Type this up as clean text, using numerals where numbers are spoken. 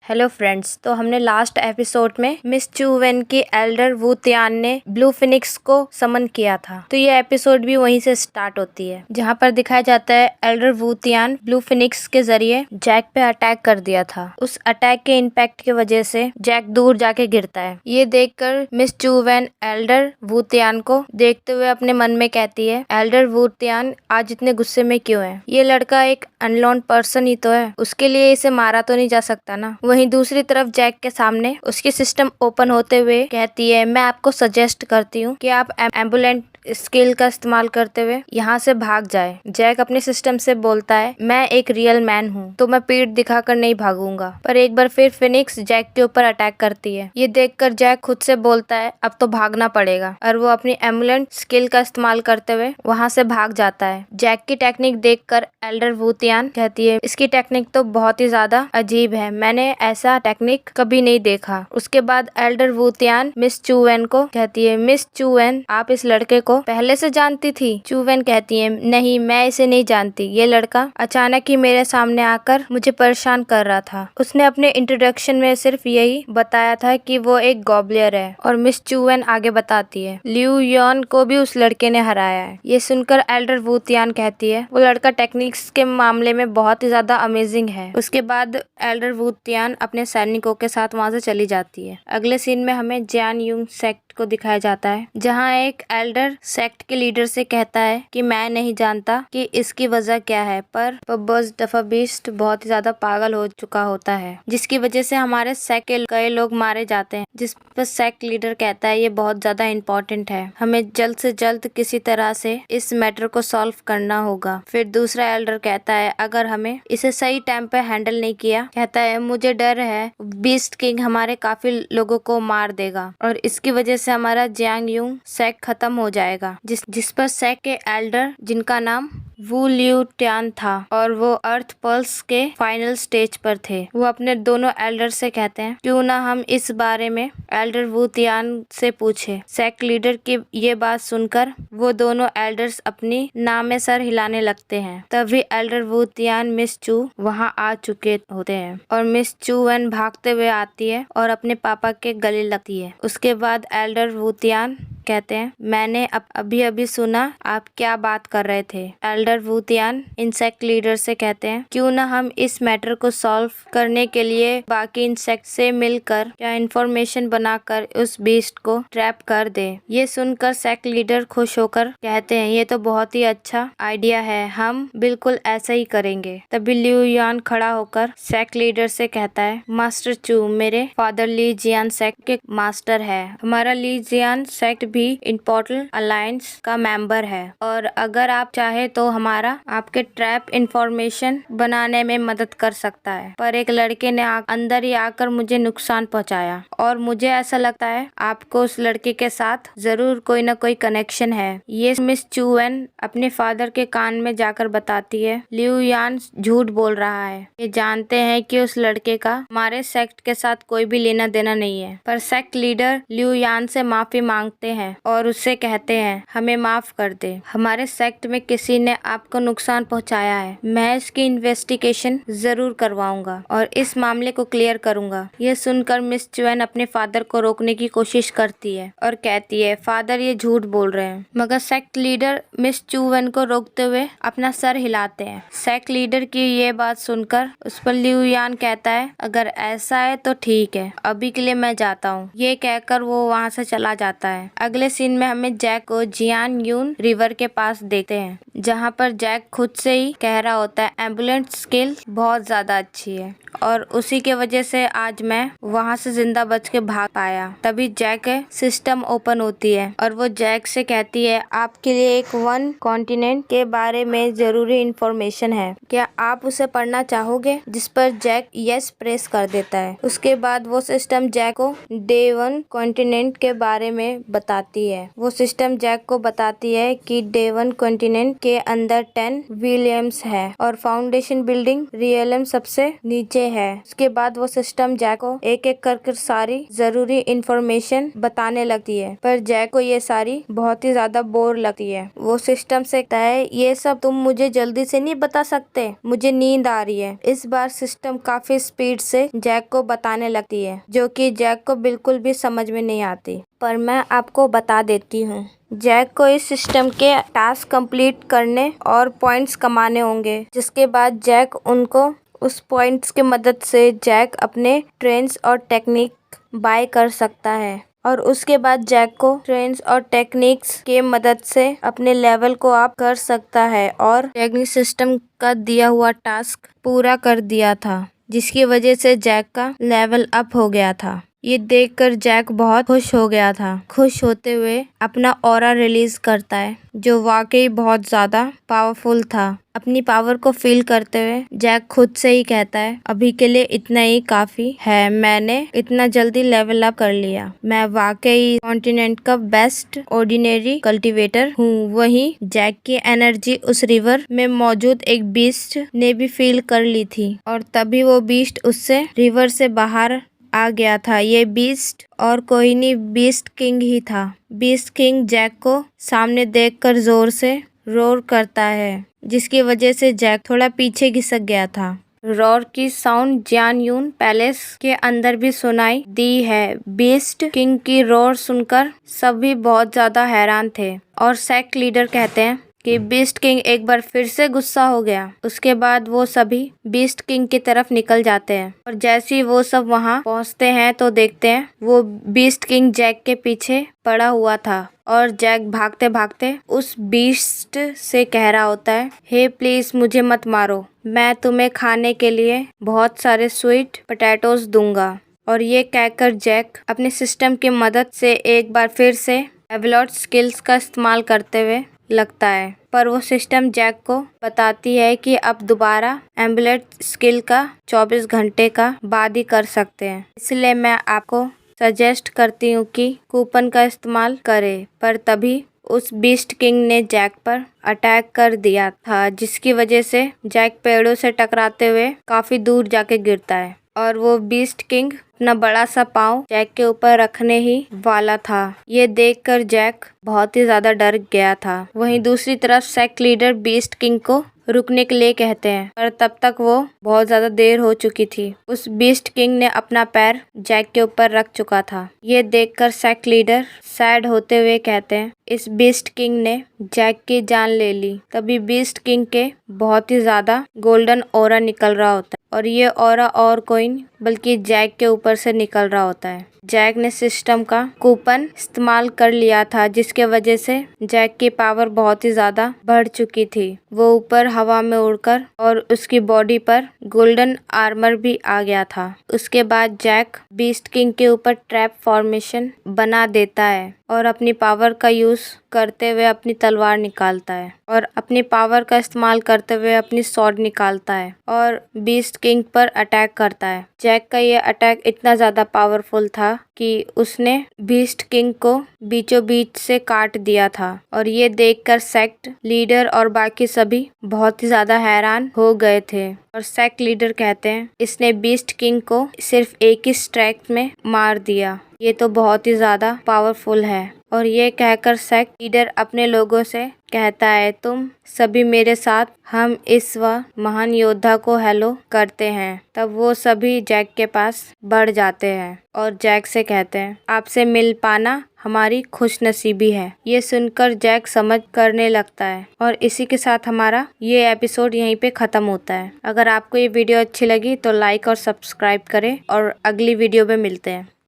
Hello friends, तो हमने last episode में मिस चू वेन की एल्डर वू तियान ने ब्लू फिनिक्स को समन किया था। तो ये एपिसोड भी वहीं से स्टार्ट होती है, जहाँ पर दिखाया जाता है एल्डर वू तियान ब्लू फिनिक्स के जरिए जैक पे अटैक कर दिया था। उस अटैक के इम्पैक्ट की वजह से जैक दूर जाके गिरता है। ये देखकर मिस चू वेन एल्डर वू तियान को देखते हुए अपने मन में कहती है, एल्डर वू तियान आज इतने गुस्से में क्यों है? ये लड़का एक अननोन पर्सन ही तो है, उसके लिए इसे मारा तो नहीं जा सकता ना। वहीं दूसरी तरफ जैक के सामने उसकी सिस्टम ओपन होते हुए कहती है, मैं आपको सजेस्ट करती हूँ कि आप एम्बुलेंट स्किल का इस्तेमाल करते हुए यहाँ से भाग जाए। जैक अपने सिस्टम से बोलता है, मैं एक रियल मैन हूँ तो मैं पीठ दिखाकर नहीं भागूंगा। पर एक बार फिर फिनिक्स जैक के ऊपर अटैक करती है। ये देखकर जैक खुद से बोलता है, अब तो भागना पड़ेगा, और वो अपनी एम्बुलेंट स्किल का इस्तेमाल करते हुए वहाँ से भाग जाता है। जैक की टेक्निक देखकर एल्डर वू तियान कहती है, इसकी टेक्निक तो बहुत ही ज्यादा अजीब है, मैंने ऐसा टेक्निक कभी नहीं देखा। उसके बाद एल्डर वू तियान मिस चू वेन को कहती है, मिस चू वेन, आप इस लड़के को पहले से जानती थी? चू वेन कहती है, नहीं, मैं इसे नहीं जानती। ये लड़का अचानक ही मेरे सामने आकर मुझे परेशान कर रहा था। उसने अपने इंट्रोडक्शन में सिर्फ यही बताया था कि वो एक गॉब्लियर है। और मिस चू वेन आगे बताती है, लियू यॉन को भी उस लड़के ने हराया है। ये सुनकर एल्डर वू तियान कहती है, वो लड़का टेक्निक्स के मामले में बहुत ही ज्यादा अमेजिंग है। उसके बाद एल्डर वू तियान अपने सैनिकों के साथ वहाँ से चली जाती है। अगले सीन में हमें जियान यूंग सेक्ट को दिखाया जाता है, जहाँ एक एल्डर सेक्ट के लीडर से कहता है कि मैं नहीं जानता कि इसकी वजह क्या है, पर बस दफा बीस्ट बहुत ही ज्यादा पागल हो चुका होता है, जिसकी वजह से हमारे सेक्ट के कई लोग मारे जाते हैं। जिस पर सेक्ट लीडर कहता है, ये बहुत ज्यादा इम्पोर्टेंट है, हमें जल्द से जल्द किसी तरह से इस मैटर को सॉल्व करना होगा। फिर दूसरा एल्डर कहता है, अगर हमें इसे सही टाइम पे हैंडल नहीं किया, कहता है, मुझे डर है बीस्ट किंग हमारे काफी लोगों को मार देगा और इसकी वजह से हमारा जियांग यूंग सेक्ट खत्म हो जाएगा। जिस पर सेक्ट के एल्डर, जिनका नाम वू लियू टियान था और वो अर्थ पल्स के फाइनल स्टेज पर थे, वो अपने दोनों एल्डर से कहते हैं, क्यों ना हम इस बारे में एल्डर वू तियान से पूछे। सेक्ट लीडर की ये बात सुनकर वो दोनों एल्डर्स अपनी नाम में सर हिलाने लगते हैं। तभी एल्डर वू तियान मिस चू वहाँ आ चुके होते हैं और मिस चू वेन भागते हुए आती है और अपने पापा के गले लगती है। उसके बाद एल्डर वू तियान कहते हैं, मैंने अभी अभी सुना आप क्या बात कर रहे थे। एल्डर वू तियान इंसेक्ट लीडर से कहते हैं, क्यों ना हम इस मैटर को सॉल्व करने के लिए बाकी इंसेक्ट से मिलकर या इंफॉर्मेशन बनाकर उस बीस्ट को ट्रैप कर दे। ये सुनकर सेक्ट लीडर खुश होकर कहते हैं, ये तो बहुत ही अच्छा आइडिया है, हम बिल्कुल ऐसा ही करेंगे। तभी लियू यान खड़ा होकर सेक्ट लीडर से कहता है, मास्टर चू, मेरे फादर ली जियान सेक्ट के मास्टर है। हमारा ली जियान सेक्ट भी इम्पोर्टेंट अलायंस का मेंबर है और अगर आप चाहे तो हमारा आपके ट्रैप इंफॉर्मेशन बनाने में मदद कर सकता है। पर एक लड़के ने अंदर ही आकर मुझे नुकसान पहुंचाया और मुझे ऐसा लगता है आपको उस लड़के के साथ जरूर कोई ना कोई कनेक्शन है। ये मिस चू वेन अपने फादर के कान में जाकर बताती है, लियू यान झूठ बोल रहा है। ये जानते हैं कि उस लड़के का हमारे सेक्ट के साथ कोई भी लेना देना नहीं है। पर सेक्ट लीडर लियू यान से माफी मांगते हैं और उससे कहते हैं, हमें माफ कर दे, हमारे सेक्ट में किसी ने आपको नुकसान पहुंचाया है। मैं इसकी इन्वेस्टिगेशन जरूर करवाऊंगा और इस मामले को क्लियर करूंगा। यह सुनकर मिस चुएन अपने फादर को रोकने की कोशिश करती है और कहती है, फादर ये झूठ बोल रहे हैं। मगर सेक्ट लीडर मिस चुएन को रोकते हुए अपना सर हिलाते हैं। सेक्ट लीडर की ये बात सुनकर उस पर लियू यान कहता है, अगर ऐसा है तो ठीक है, अभी के लिए मैं जाता हूँ। ये कहकर वो वहाँ से चला जाता है। अगले सीन में हमें जैक को जियान यून रिवर के पास देखते हैं, जहाँ पर जैक खुद से ही कह रहा होता है, एम्बुलेंस स्किल बहुत ज्यादा अच्छी है और उसी के वजह से आज मैं वहाँ से जिंदा बच के भाग पाया। तभी जैक सिस्टम ओपन होती है और वो जैक से कहती है, आपके लिए एक वन कॉन्टिनेंट के बारे में जरूरी इंफॉर्मेशन है, क्या आप उसे पढ़ना चाहोगे? जिस पर जैक यस प्रेस कर देता है। उसके बाद वो सिस्टम जैक को डे वन कॉन्टिनेंट के बारे में बता बताती है। वो सिस्टम जैक को बताती है कि डेवन कॉन्टिनेंट के अंदर 10 विलियम्स है और फाउंडेशन बिल्डिंग रियलम सबसे नीचे है। उसके बाद वो सिस्टम जैक को एक एक कर सारी जरूरी इंफॉर्मेशन बताने लगती है, पर जैक को ये सारी बहुत ही ज्यादा बोर लगती है। वो सिस्टम से कहता है, ये सब तुम मुझे जल्दी से नहीं बता सकते, मुझे नींद आ रही है। इस बार सिस्टम काफी स्पीड से जैक को बताने लगती है, जो कि जैक को बिल्कुल भी समझ में नहीं आती, पर मैं आपको बता देती हूँ। जैक को इस सिस्टम के टास्क कंप्लीट करने और पॉइंट्स कमाने होंगे, जिसके बाद जैक उनको उस पॉइंट्स की मदद से जैक अपने ट्रेंड्स और टेक्निक बाय कर सकता है और उसके बाद जैक को ट्रेंड्स और टेक्निक्स के मदद से अपने लेवल को अप कर सकता है। और जैक ने सिस्टम का दिया हुआ टास्क पूरा कर दिया था, जिसकी वजह से जैक का लेवल अप हो गया था। ये देखकर जैक बहुत खुश हो गया था। खुश होते हुए अपना ऑरा रिलीज करता है, जो वाकई बहुत ज्यादा पावरफुल था। अपनी पावर को फील करते हुए जैक खुद से ही कहता है, अभी के लिए इतना ही काफी है, मैंने इतना जल्दी लेवल अप कर लिया। मैं वाकई कॉन्टिनेंट का बेस्ट ऑर्डिनरी कल्टीवेटर हूँ। वहीं जैक की एनर्जी उस रिवर में मौजूद एक बीस्ट ने भी फील कर ली थी और तभी वो बीस्ट उससे रिवर से बाहर आ गया था। ये बीस्ट और कोई नहीं, बीस्ट किंग ही था। बीस्ट किंग जैक को सामने देखकर जोर से रोर करता है, जिसकी वजह से जैक थोड़ा पीछे खिसक गया था। रोर की साउंड जियान यून पैलेस के अंदर भी सुनाई दी है। बीस्ट किंग की रोर सुनकर सभी बहुत ज्यादा हैरान थे और सेक्ट लीडर कहते हैं कि बीस्ट किंग एक बार फिर से गुस्सा हो गया। उसके बाद वो सभी बीस्ट किंग की तरफ निकल जाते हैं और जैसे ही वो सब वहाँ पहुँचते हैं तो देखते हैं वो बीस्ट किंग जैक के पीछे पड़ा हुआ था और जैक भागते भागते उस बीस्ट से कह रहा होता है, हे प्लीज मुझे मत मारो, मैं तुम्हें खाने के लिए बहुत सारे स्वीट पोटैटोज दूंगा। और ये कहकर जैक अपने सिस्टम की मदद से एक बार फिर से एवलॉट स्किल्स का इस्तेमाल करते हुए लगता है, पर वो सिस्टम जैक को बताती है कि अब दोबारा एम्बुलेट स्किल का 24 घंटे का बाद ही कर सकते हैं। इसलिए मैं आपको सजेस्ट करती हूँ कि कूपन का इस्तेमाल करें। पर तभी उस बीस्ट किंग ने जैक पर अटैक कर दिया था, जिसकी वजह से जैक पेड़ों से टकराते हुए काफी दूर जाके गिरता है और वो बीस्ट किंग अपना बड़ा सा पाँव जैक के ऊपर रखने ही वाला था। ये देखकर जैक बहुत ही ज्यादा डर गया था। वहीं दूसरी तरफ सेक्ट लीडर बीस्ट किंग को रुकने के लिए कहते हैं, पर तब तक वो बहुत ज्यादा देर हो चुकी थी। उस बीस्ट किंग ने अपना पैर जैक के ऊपर रख चुका था। ये देखकर सेक्ट लीडर सैड होते हुए कहते हैं, इस बीस्ट किंग ने जैक की जान ले ली। तभी बीस्ट किंग के बहुत ही ज्यादा गोल्डन ऑरा निकल रहा होता है और ये ऑरा और कोई नहीं बल्कि जैक के ऊपर से निकल रहा होता है। जैक ने सिस्टम का कूपन इस्तेमाल कर लिया था, जिसके वजह से जैक की पावर बहुत ही ज्यादा बढ़ चुकी थी। वो ऊपर हवा में उड़कर और उसकी बॉडी पर गोल्डन आर्मर भी आ गया था। उसके बाद जैक बीस्ट किंग के ऊपर ट्रैप फॉर्मेशन बना देता है और अपनी पावर का यूज करते हुए अपनी तलवार निकालता है और अपनी पावर का इस्तेमाल करते हुए अपनी स्वॉर्ड निकालता है और बीस्ट किंग पर अटैक करता है। जैक का ये अटैक इतना ज्यादा पावरफुल था कि उसने बीस्ट किंग को बीचों बीच से काट दिया था और ये देखकर सेक्ट लीडर और बाकी सभी बहुत ही ज्यादा हैरान हो गए थे। और सेक्ट लीडर कहते हैं, इसने बीस्ट किंग को सिर्फ एक ही स्ट्राइक में मार दिया, ये तो बहुत ही ज्यादा पावरफुल है। और ये कहकर सेक्ट लीडर अपने लोगों से कहता है, तुम सभी मेरे साथ हम इस महान योद्धा को हेलो करते हैं। तब वो सभी जैक के पास बढ़ जाते हैं और जैक से कहते हैं, आपसे मिल पाना हमारी खुशनसीबी है। ये सुनकर जैक समझ करने लगता है और इसी के साथ हमारा ये एपिसोड यहीं पे खत्म होता है। अगर आपको ये वीडियो अच्छी लगी तो लाइक और सब्सक्राइब करें और अगली वीडियो में मिलते हैं।